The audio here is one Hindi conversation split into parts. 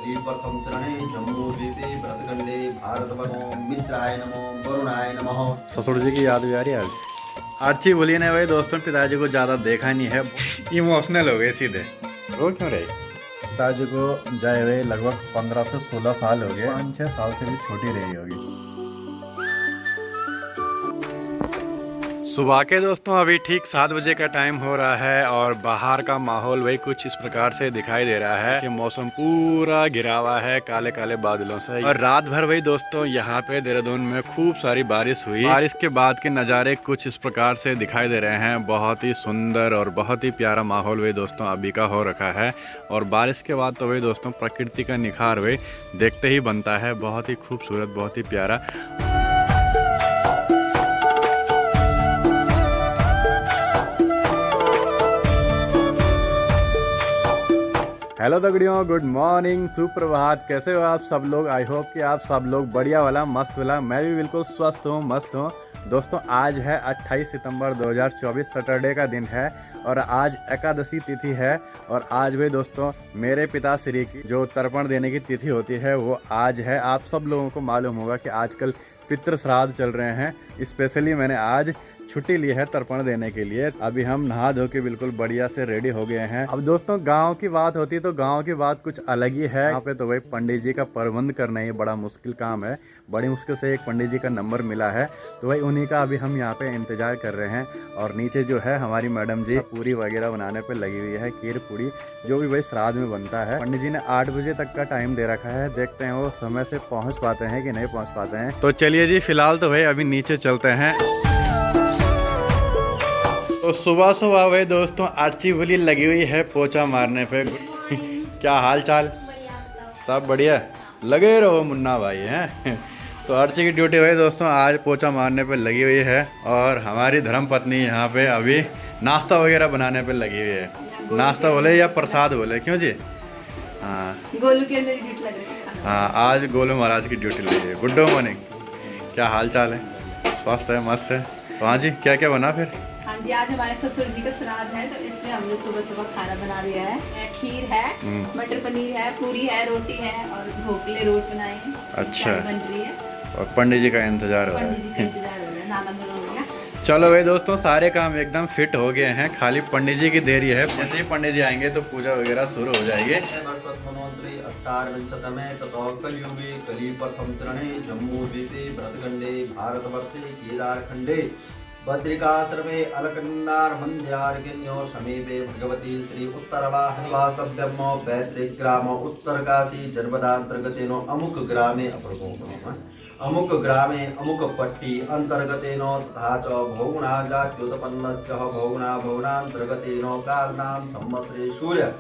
कलिप्रथम चरणे जम्बूद्वीपे भरतखंडे भारतवर्षो मित्राय नमो वरुणाय नमः। ससुर जी की याद भी आ रही है आज। आर्ची बोली ने भाई दोस्तों पिताजी को ज़्यादा देखा नहीं है, इमोशनल हो गए सीधे। वो क्यों रहे? पिताजी को जाए हुए लगभग 15 से 16 साल हो गए, 5-6 साल से भी छोटी रही होगी। सुबह के दोस्तों अभी ठीक 7 बजे का टाइम हो रहा है और बाहर का माहौल वही कुछ इस प्रकार से दिखाई दे रहा है कि मौसम पूरा घिरा हुआ है काले काले बादलों से। और रात भर वही दोस्तों यहाँ पे देहरादून में खूब सारी बारिश हुई। बारिश के बाद के नज़ारे कुछ इस प्रकार से दिखाई दे रहे हैं। बहुत ही सुंदर और बहुत ही प्यारा माहौल वही दोस्तों अभी का हो रखा है। और बारिश के बाद तो वही दोस्तों प्रकृति का निखार वही देखते ही बनता है। बहुत ही खूबसूरत, बहुत ही प्यारा। हेलो दगड़ियों, गुड मॉर्निंग, सुप्रभात। कैसे हो आप सब लोग? आई होप कि आप सब लोग बढ़िया वाला, मस्त वाला। मैं भी बिल्कुल स्वस्थ हूँ, मस्त हूँ। दोस्तों आज है 28 सितंबर 2024, सैटरडे का दिन है और आज एकादशी तिथि है। और आज भी दोस्तों मेरे पिताश्री की जो तर्पण देने की तिथि होती है वो आज है। आप सब लोगों को मालूम होगा कि आजकल पितृ श्राद्ध चल रहे हैं। स्पेशली मैंने आज छुट्टी ली है तर्पण देने के लिए। अभी हम नहा धो के बिल्कुल बढ़िया से रेडी हो गए हैं। अब दोस्तों गांव की बात होती है तो गांव की बात कुछ अलग ही है। यहाँ पे तो भाई पंडित जी का प्रबंध करना ही बड़ा मुश्किल काम है। बड़ी मुश्किल से एक पंडित जी का नंबर मिला है तो भाई उन्हीं का अभी हम यहाँ पे इंतजार कर रहे हैं। और नीचे जो है हमारी मैडम जी पूरी वगैरह बनाने पे लगी हुई है, खीर पूरी जो भी भाई श्राद्ध में बनता है। पंडित जी ने 8 बजे तक का टाइम दे रखा है। देखते हैं वो समय से पहुँच पाते हैं कि नहीं पहुँच पाते हैं। तो चलिए जी, फिलहाल तो भाई अभी नीचे चलते हैं। तो सुबह सुबह भाई दोस्तों आर्ची बोली लगी हुई है पोछा मारने पे। क्या हाल चाल? सब बढ़िया, लगे रहो मुन्ना भाई हैं। तो आर्ची की ड्यूटी भाई दोस्तों आज पोछा मारने पे लगी हुई है और हमारी धर्मपत्नी यहाँ पे अभी नाश्ता वगैरह बनाने पे लगी हुई है। नाश्ता बोले या प्रसाद बोले, क्यों जी? हाँ, गोलू की मेरी ड्यूटी लग रही है। हाँ, आज गोलू महाराज की ड्यूटी लगी है। गुड मॉर्निंग, क्या हाल चाल है? स्वस्थ है, मस्त है। तो हाँ जी, क्या क्या बना फिर? हाँ जी, आज हमारे ससुर जी का श्राद्ध है तो इसलिए हमने सुबह सुबह खाना बना लिया है। खीर है, मटर पनीर है, पूरी है, रोटी है और ढोकले रोट बनाए हैं। अच्छा, बन रही है और पंडित जी का इंतजार हो रहा है। पंडित जी का इंतजार हो रहा है, नाना दोनों हो गया। चलो भाई दोस्तों सारे काम एकदम फिट हो गए हैं, खाली पंडित जी की देरी है। जैसे ही पंडित जी आएंगे तो पूजा वगैरह शुरू हो जाएगी। कलियुगे कलिप्रथम चरणे जम्बूद्वीपे भरतखंडे भारतवर्षे केदारखंडे बद्रिका सर्वे अलकन्नार मंद्यार्गिन्यो समीपे भगवती श्री उत्तरवाहिनी वास्तव्यमो पैतृक ग्राम उत्तरकाशी जनपदांतर्गतेनो अमुक ग्रामे अमुक ग्रामे अमुक पट्टी अंतर्गतेनो तथा च भोगुणाग्राच्योत्पन्नस्य भोगुणा भोगुणांतर्गतेनो कालनाम संवत्सरे सूर्य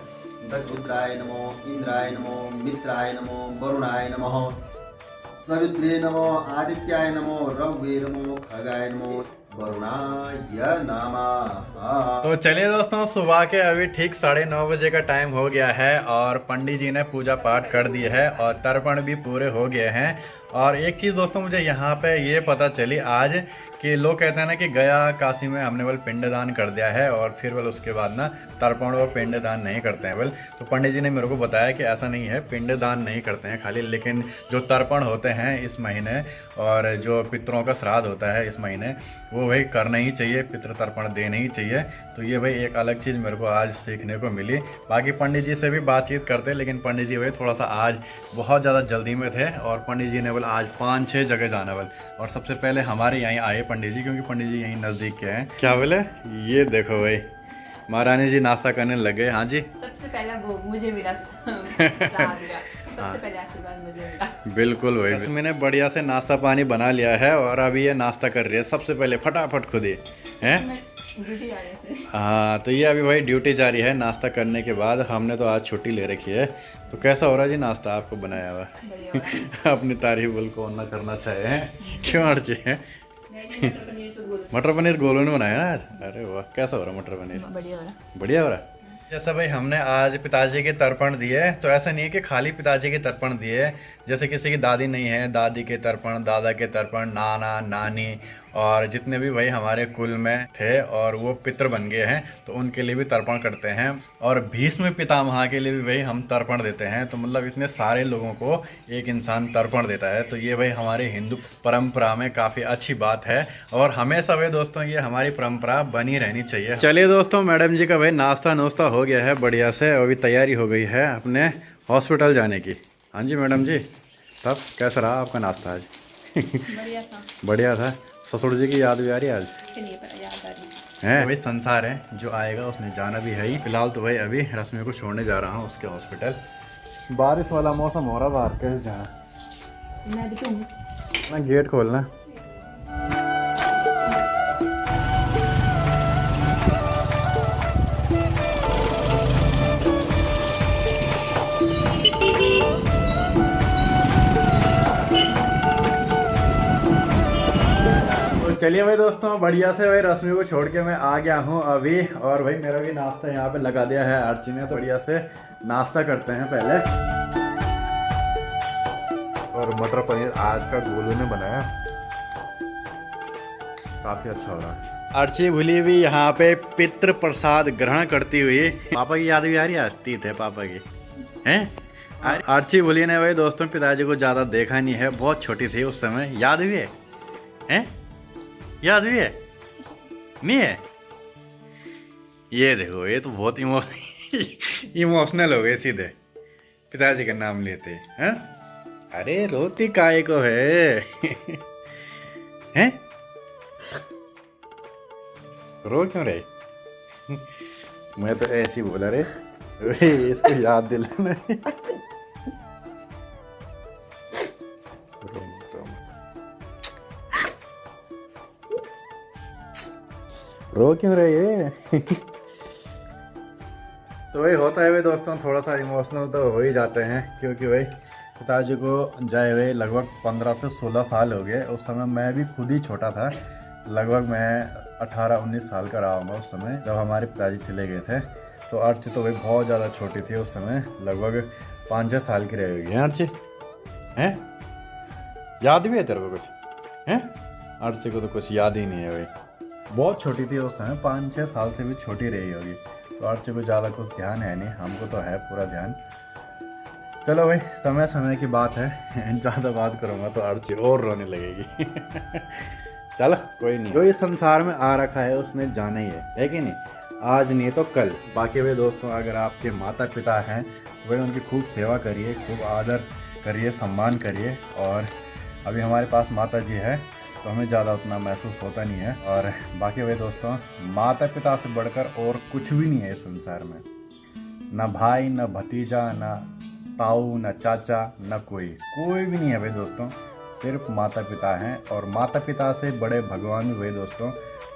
रुद्राय नमो इंद्राय नमो मित्राय नमो वरुणाय नमः सवित्रे नमो आदित्याय नमो रघुवे नमो खगाय नमो वरुणाय नमः। तो चलिए दोस्तों सुबह के अभी ठीक 9:30 बजे का टाइम हो गया है और पंडित जी ने पूजा पाठ कर दी है और तर्पण भी पूरे हो गए हैं। और एक चीज़ दोस्तों मुझे यहाँ पे ये पता चली आज कि लोग कहते हैं ना कि गया काशी में हमने बल पिंडदान कर दिया है और फिर बल उसके बाद ना तर्पण व पिंडदान नहीं करते हैं बल। तो पंडित जी ने मेरे को बताया कि ऐसा नहीं है, पिंडदान नहीं करते हैं खाली, लेकिन जो तर्पण होते हैं इस महीने और जो पितरों का श्राद्ध होता है इस महीने वो भाई करना ही चाहिए, पितृ तर्पण देना ही चाहिए। तो ये भाई एक अलग चीज़ मेरे को आज सीखने को मिली। बाकी पंडित जी से भी बातचीत करते लेकिन पंडित जी भाई थोड़ा सा आज बहुत ज़्यादा जल्दी में थे और पंडित जी ने बोला आज 5-6 जगह जाना बल। और सबसे पहले हमारे यहीं आए पंडित जी क्योंकि पंडित जी यहीं नज़दीक के हैं। क्या बोले? ये देखो भाई महारानी जी नाश्ता करने लगे। हाँ जी, सबसे पहला भोग मुझे मिला। सबसे पहले आशीर्वाद मुझे मिला। बिल्कुल भाई, मैंने बढ़िया से नाश्ता पानी बना लिया है और अभी ये नाश्ता कर रही है सबसे पहले फटाफट खुद ही हैं। हाँ, तो ये अभी भाई ड्यूटी जारी है। नाश्ता करने के बाद हमने तो आज छुट्टी ले रखी है। तो कैसा हो रहा है जी नाश्ता आपको बनाया हुआ? अपनी तारीफ बिल्कुल ना करना चाहिए, क्यों अर्जी है? मटर पनीर गोलू ने बनाया ना आज? अरे वाह, कैसा हो रहा मटर पनीर? बढ़िया हो रहा। बढ़िया हो रहा। जैसे भाई हमने आज पिताजी के तर्पण दिए तो ऐसा नहीं है कि खाली पिताजी के तर्पण दिए। जैसे किसी की दादी नहीं है, दादी के तर्पण, दादा के तर्पण, नाना नानी और जितने भी भाई हमारे कुल में थे और वो पितृ बन गए हैं तो उनके लिए भी तर्पण करते हैं, और भीष्म पितामह के लिए भी भाई हम तर्पण देते हैं। तो मतलब इतने सारे लोगों को एक इंसान तर्पण देता है, तो ये भाई हमारे हिंदू परंपरा में काफ़ी अच्छी बात है और हमेशा भाई दोस्तों ये हमारी परंपरा बनी रहनी चाहिए। चलिए दोस्तों, मैडम जी का भाई नाश्ता नोश्ता हो गया है बढ़िया से, अभी तैयारी हो गई है अपने हॉस्पिटल जाने की। हाँ जी मैडम जी, तब कैसा रहा आपका नाश्ता आज? बढ़िया था। बढ़िया था। ससुर जी की याद भी आ रही है आज? नहीं पता, याद आ रही है भाई, संसार है जो आएगा उसने जाना भी है ही। फिलहाल तो भाई अभी रश्मि को छोड़ने जा रहा हूँ उसके हॉस्पिटल। बारिश वाला मौसम हो रहा, बाहर कैसे जाना? मैं दिखाऊंगी ना गेट खोलना। चलिए भाई दोस्तों, बढ़िया से भाई रश्मि को छोड़ के मैं आ गया हूँ अभी, और भाई मेरा भी नाश्ता यहाँ पे लगा दिया है अर्ची ने। तो बढ़िया से नाश्ता करते हैं पहले। और मटर पनीर आज का गोलू ने बनाया, काफी अच्छा हो रहा है। अर्ची भूली भी यहाँ पे पितृ प्रसाद ग्रहण करती हुई। पापा की याद भी आ रही है? हस्ती थे पापा की हैं। अर्ची भूली ने भाई दोस्तों पिताजी को ज्यादा देखा नहीं है, बहुत छोटी थी उस समय। याद भी है हैं? याद भी है? नहीं है? ये देखो, ये तो बहुत इमोशनल हो गए सीधे पिताजी का नाम लेते हैं। अरे रोती काय को है हैं? रो क्यों रहे? मैं तो ऐसे ही बोला रे, इसको याद दिलाना। रो क्यों रही है? तो वही होता है भाई दोस्तों, थोड़ा सा इमोशनल तो हो ही जाते हैं, क्योंकि भाई पिताजी को जाए हुए लगभग 15 से 16 साल हो गए। उस समय मैं भी खुद ही छोटा था, लगभग मैं 18-19 साल का रहा हूँ उस समय जब हमारे पिताजी चले गए थे। तो अर्ची तो भाई बहुत ज़्यादा छोटी थी उस समय, लगभग 5-6 साल की रह गई। अर्ची हैं? याद भी है तेरे को कुछ? हैं? अर्ची को तो कुछ याद ही नहीं है भाई, बहुत छोटी थी उस समय, 5-6 साल से भी छोटी रही होगी। तो अर्ची को ज़्यादा कुछ ध्यान है नहीं, हमको तो है पूरा ध्यान। चलो भाई, समय समय की बात है, ज़्यादा बात करूँगा तो अर्ची और रोने लगेगी। चलो कोई नहीं, जो ये संसार में आ रखा है उसने जाना ही है कि नहीं? आज नहीं तो कल। बाकी भाई दोस्तों, अगर आपके माता पिता हैं वही उनकी खूब सेवा करिए, खूब आदर करिए, सम्मान करिए। और अभी हमारे पास माता जी है तो हमें ज़्यादा उतना महसूस होता नहीं है। और बाकी भाई दोस्तों, माता पिता से बढ़कर और कुछ भी नहीं है इस संसार में, ना भाई, ना भतीजा, ना ताऊ, ना चाचा, ना कोई भी नहीं है भाई दोस्तों, सिर्फ माता पिता हैं। और माता पिता से बड़े भगवान भी भाई दोस्तों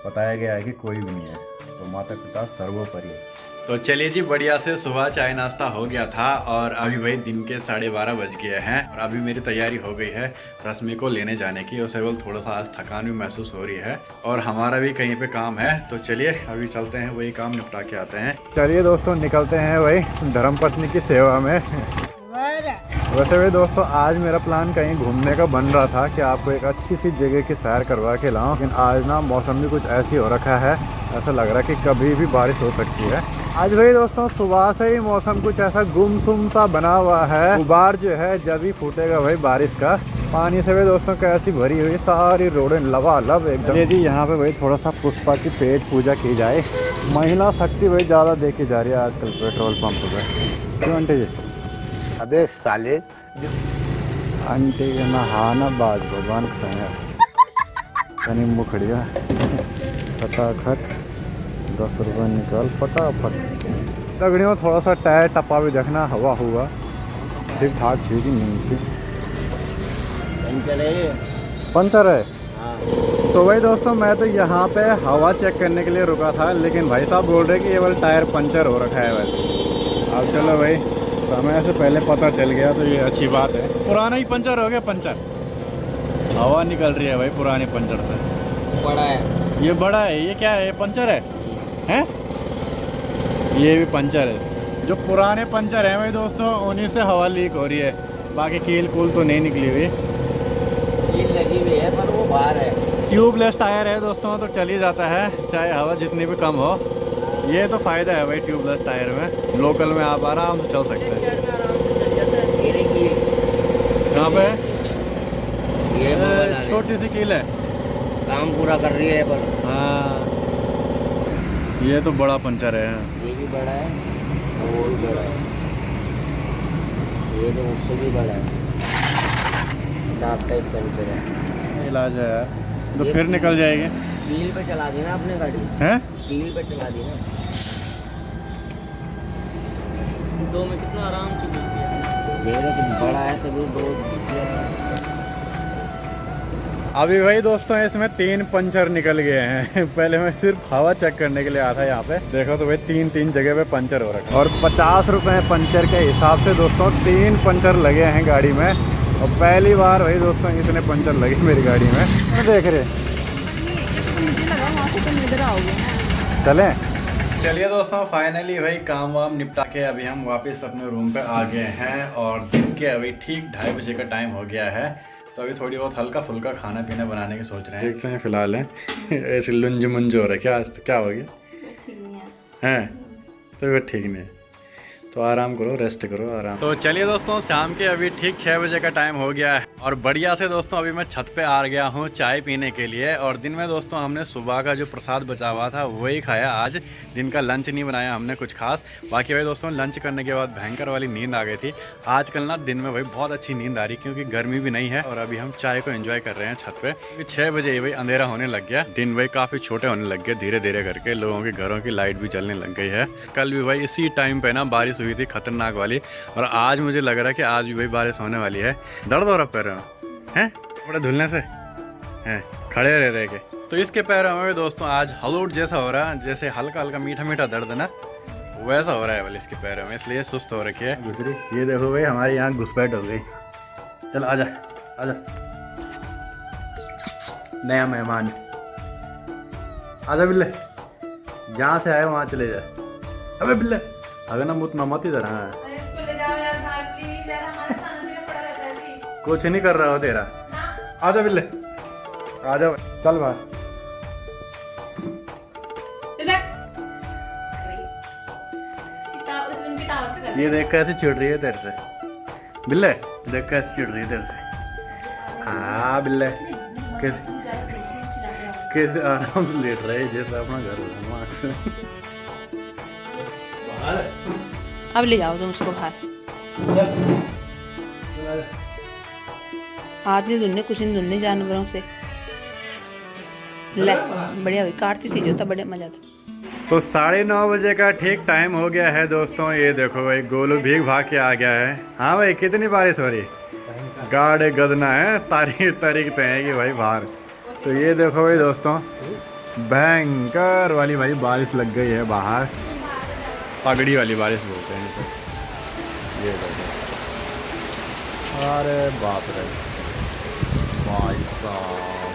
बताया गया है कि कोई भी नहीं है, तो माता पिता सर्वोपरि है। तो चलिए जी, बढ़िया से सुबह चाय नाश्ता हो गया था और अभी भाई दिन के 12:30 बज गए हैं और अभी मेरी तैयारी हो गई है रश्मि को लेने जाने की। उसे बोल थोड़ा सा आज थकान भी महसूस हो रही है और हमारा भी कहीं पे काम है, तो चलिए अभी चलते हैं, वही काम निपटा के आते हैं। चलिए दोस्तों, निकलते हैं वही धर्मपत्नी की सेवा में। वैसे भी दोस्तों, आज मेरा प्लान कहीं घूमने का बन रहा था कि आपको एक अच्छी सी जगह की सैर करवा के लाऊं, लेकिन आज ना मौसम भी कुछ ऐसी हो रखा है, ऐसा लग रहा है कि कभी भी बारिश हो सकती है। आज भाई दोस्तों सुबह से ही मौसम कुछ ऐसा गुमसुम सा बना हुआ है, गुबार जो है जब ही फूटेगा भाई बारिश का। पानी से भाई दोस्तों कैसी भरी हुई सारी रोडें लबालब एकदम। जी यहाँ पे भाई थोड़ा सा पुष्पा की पेट पूजा की जाए। महिला शक्ति भाई ज़्यादा देखी जा रही है आजकल पेट्रोल पंप पे, क्यों आंटी जी? अबे साले, आंटी के नहाना बाज भगवान के संग कहीं मुखड़िया फटाखट 10 रुपये निकाल फटाफट। तगड़ियों थोड़ा सा टायर टप्पा भी देखना, हवा हुआ ठीक ठाक चीज नहीं थी। पंचर है? तो भाई दोस्तों, मैं तो यहाँ पे हवा चेक करने के लिए रुका था, लेकिन भाई साहब बोल रहे कि ये वाला टायर पंचर हो रखा है। वैसे अब चलो भाई, समय से पहले पता चल गया तो ये अच्छी बात है। पुराना ही पंचर हो गया, पंचर हवा निकल रही है भाई पुराने पंचर से। बड़ा है ये, बड़ा है ये, क्या है ये? पंचर है हैं? ये भी पंचर है। जो पुराने पंचर हैं भाई दोस्तों उन्हीं से हवा लीक हो रही है, बाकी कील कूल तो नहीं निकली हुई। कील लगी हुई है पर वो बाहर है। ट्यूबलेस टायर है दोस्तों, तो चल ही जाता है चाहे हवा जितनी भी कम हो। ये तो फ़ायदा है भाई ट्यूबलेस टायर में, लोकल में आप आराम से चल सकते हैं। यहाँ पे ये छोटी सी कील है, काम पूरा कर रही है पर हाँ। ये तो बड़ा पंचर है, ये भी बड़ा है और वो भी बड़ा है, ये तो उससे भी बड़ा है। 50 का एक पंचर है। इलाज है यार, तो फिर निकल जाएगी। कील पे चला दी ना आपने गाड़ी, हैं? कील पे चला दी ना। दो में कितना आराम से घुस गया। देख रहे कि बड़ा है तभी दो घुस गया। अभी भाई दोस्तों इसमें 3 पंचर निकल गए हैं। पहले मैं सिर्फ हवा चेक करने के लिए आया था यहाँ पे, देखो तो भाई 3 जगह पे पंचर हो रखा है। और 50 रुपए पंचर के हिसाब से दोस्तों 3 पंचर लगे हैं गाड़ी में। और पहली बार भाई दोस्तों इतने पंचर लगे मेरी गाड़ी में। देख रहे चले। चलिए दोस्तों फाइनली भाई काम वाम निपटा के अभी हम वापस अपने रूम पे आ गए हैं। और दिन के अभी ठीक 2:30 बजे का टाइम हो गया है, तो अभी थोड़ी बहुत हल्का फुल्का खाना पीना बनाने की सोच रहे हैं। देखते हैं फिलहाल है ऐसे लुंज मुंज हो रहा है। क्या आज तो क्या हो गया ठीक नहीं है हैं? तो ठीक नहीं है तो आराम करो, रेस्ट करो आराम। तो चलिए दोस्तों शाम के अभी ठीक 6 बजे का टाइम हो गया है और बढ़िया से दोस्तों अभी मैं छत पे आ गया हूँ चाय पीने के लिए। और दिन में दोस्तों हमने सुबह का जो प्रसाद बचा हुआ था वही खाया। आज दिन का लंच नहीं बनाया हमने कुछ खास। बाकी भाई दोस्तों लंच करने के बाद भयंकर वाली नींद आ गई थी। आजकल ना दिन में भाई बहुत अच्छी नींद आ रही क्योंकि गर्मी भी नहीं है। और अभी हम चाय को एंजॉय कर रहे हैं छत पे। 6 बजे भाई अंधेरा होने लग गया, दिन भाई काफ़ी छोटे होने लग गए धीरे धीरे करके। लोगों के घरों की लाइट भी जलने लग गई है। कल भी भाई इसी टाइम पे ना बारिश हुई थी खतरनाक वाली। और आज मुझे लग रहा है कि आज भी भाई बारिश होने वाली है। दर्द हो रहा पैरों में हैं थोड़ा धुलने से हैं खड़े रह के। तो इसके पैरों में भी दोस्तों आज हलूट जैसा हो रहा है, जैसे हल्का हल्का मीठा मीठा दर्द ना वैसा हो रहा है वाले इसके पैरों में, इसलिए सुस्त हो रखी है। दूसरी ये देखो भाई हमारी यहाँ घुसपैठ हो गई। चल आजा आजा नया मेहमान आजा बिल्ले, जहाँ से आए वहाँ चले जाए। अबे बिल्ले अगर ना मुत मत इधर। हाँ कुछ नहीं कर रहा हो तेरा। आजा बिल्ले आजा चल बाहर। ये देख कैसे चिढ़ रही है तेरे से बिल्ले, देख कैसे चिढ़ रही है तेरे से। हाँ बिल्ले कैसे कैसे आराम से लेट रहे जैसे अपना घर हो। अब ले जाओ तुम उसको बाहर। हाथ नहीं धुलने कुछ नहीं धुलने जानवरों से। ले बढ़िया हुई काटती थी जो था बड़े मजा था। तो 9:30 बजे का ठीक टाइम हो गया है दोस्तों। ये देखो भाई गोलू भीग भाग के आ गया है। हाँ भाई कितनी बारिश हो रही, गाढ़े गदना है तारीख तय भाई बाहर। तो ये देखो भाई दोस्तों भयंकर वाली भाई बारिश लग गई है बाहर, पगड़ी वाली बारिश बोलते हैं इसे। ये देखो अरे बाप रे भाई साहब।